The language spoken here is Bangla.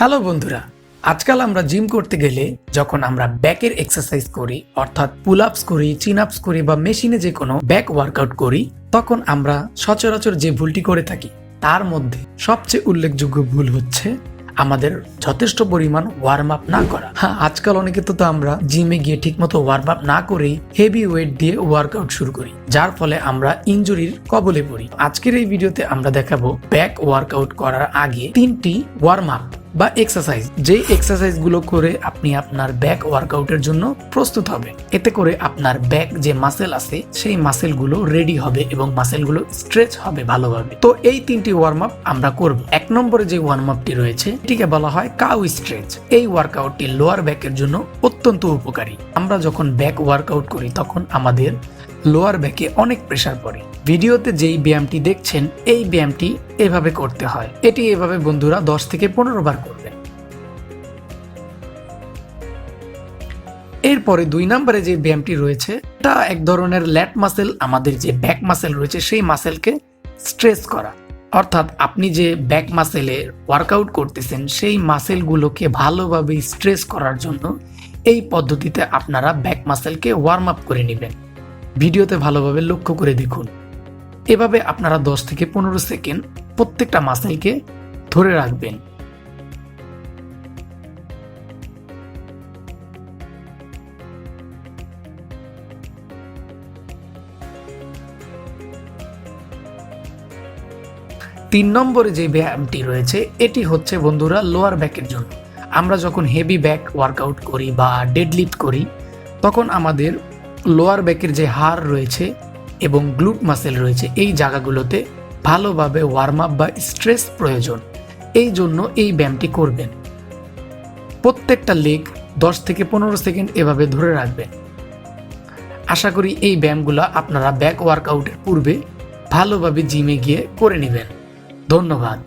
হ্যালো বন্ধুরা, আজকাল আমরা জিম করতে গেলে যখন আমরা ব্যাকের এক্সারসাইজ করি অর্থাৎ পুল আপস করি, চিন আপস করি বা মেশিনে যে কোনো ব্যাক ওয়ার্কআউট করি, তখন আমরা সচরাচর যে ভুলটি করে থাকি তার মধ্যে সবচেয়ে উল্লেখযোগ্য ভুল হচ্ছে আমাদের যথেষ্ট পরিমাণ ওয়ার্ম আপ না করা। হ্যাঁ, আজকাল অনেকে তো আমরা জিমে গিয়ে ঠিকমতো ওয়ার্ম আপ না করেই হেভি ওয়েট দিয়ে ওয়ার্কআউট শুরু করি, যার ফলে আমরা ইনজুরির কবলে পড়ি। আজকের এই ভিডিওতে আমরা দেখাবো ব্যাক ওয়ার্কআউট করার আগে 3টি ওয়ার্ম আপ বা এক্সারসাইজ, যেই এক্সারসাইজ গুলো করে আপনি আপনার ব্যাক ওয়ার্কআউটের জন্য প্রস্তুত হবে। এতে করে আপনার ব্যাক যে মাসেল আছে সেই মাসেল গুলো রেডি হবে এবং মাসেল গুলো স্ট্রেচ হবে ভালোভাবে। তো এই 3টি ওয়ার্ম আপ আমরা করব। 1 নম্বরে যে ওয়ার্ম আপটি রয়েছে এটিকে বলা হয় কাউ স্ট্রেচ। এই ওয়ার্কআউটটি লোয়ার ব্যাকের জন্য অত্যন্ত উপকারী। আমরা যখন ব্যাক ওয়ার্কআউট করি তখন আমাদের লোয়ার ব্যাকে অনেক প্রেসার পড়ে। ভিডিওতে যেই ব্যায়ামটি দেখছেন এই ব্যায়ামটি এভাবে করতে হয়। এটি এভাবে বন্ধুরা 10 থেকে 15 বার করবেন। এরপরে 2 নম্বরে যে ব্যায়ামটি রয়েছে এটা এক ধরনের ল্যাট মাসেল, আমাদের যে ব্যাক মাসেল রয়েছে সেই মাসেলকে স্ট্রেচ করা। অর্থাৎ আপনি যে ব্যাক মাসেলে ওয়ার্কআউট করতেছেন সেই মাসেলগুলোকে ভালোভাবে স্ট্রেচ করার জন্য এই পদ্ধতিতে আপনারা ব্যাক মাসেলকে ওয়ার্ম আপ করে নেবেন। ভিডিওতে ভালোভাবে লক্ষ্য করে দেখুন। এভাবে আপনারা 10 থেকে 15 সেকেন্ড প্রত্যেকটা মাসেলকে ধরে রাখবেন। তিন নম্বরে যে ব্যায়ামটি রয়েছে এটি হচ্ছে বন্ধুরা লোয়ার ব্যাকের জন্য। আমরা যখন হেভি ব্যাক ওয়ার্কআউট করি বা ডেডলিফট করি তখন আমাদের লোয়ার ব্যাকের যে হাড় রয়েছে এবং গ্লুট মাসেল রয়েছে এই জায়গাগুলোতে ভালোভাবে ওয়ার্ম আপ বা স্ট্রেস প্রয়োজন। এই জন্য এই ব্যায়ামটি করবেন। প্রত্যেকটা লেগ 10 থেকে 15 সেকেন্ড এভাবে ধরে রাখবেন। আশা করি এই ব্যায়ামগুলো আপনারা ব্যাক ওয়ার্কআউটের পূর্বে ভালোভাবে জিমে গিয়ে করে নেবেন। ধন্যবাদ।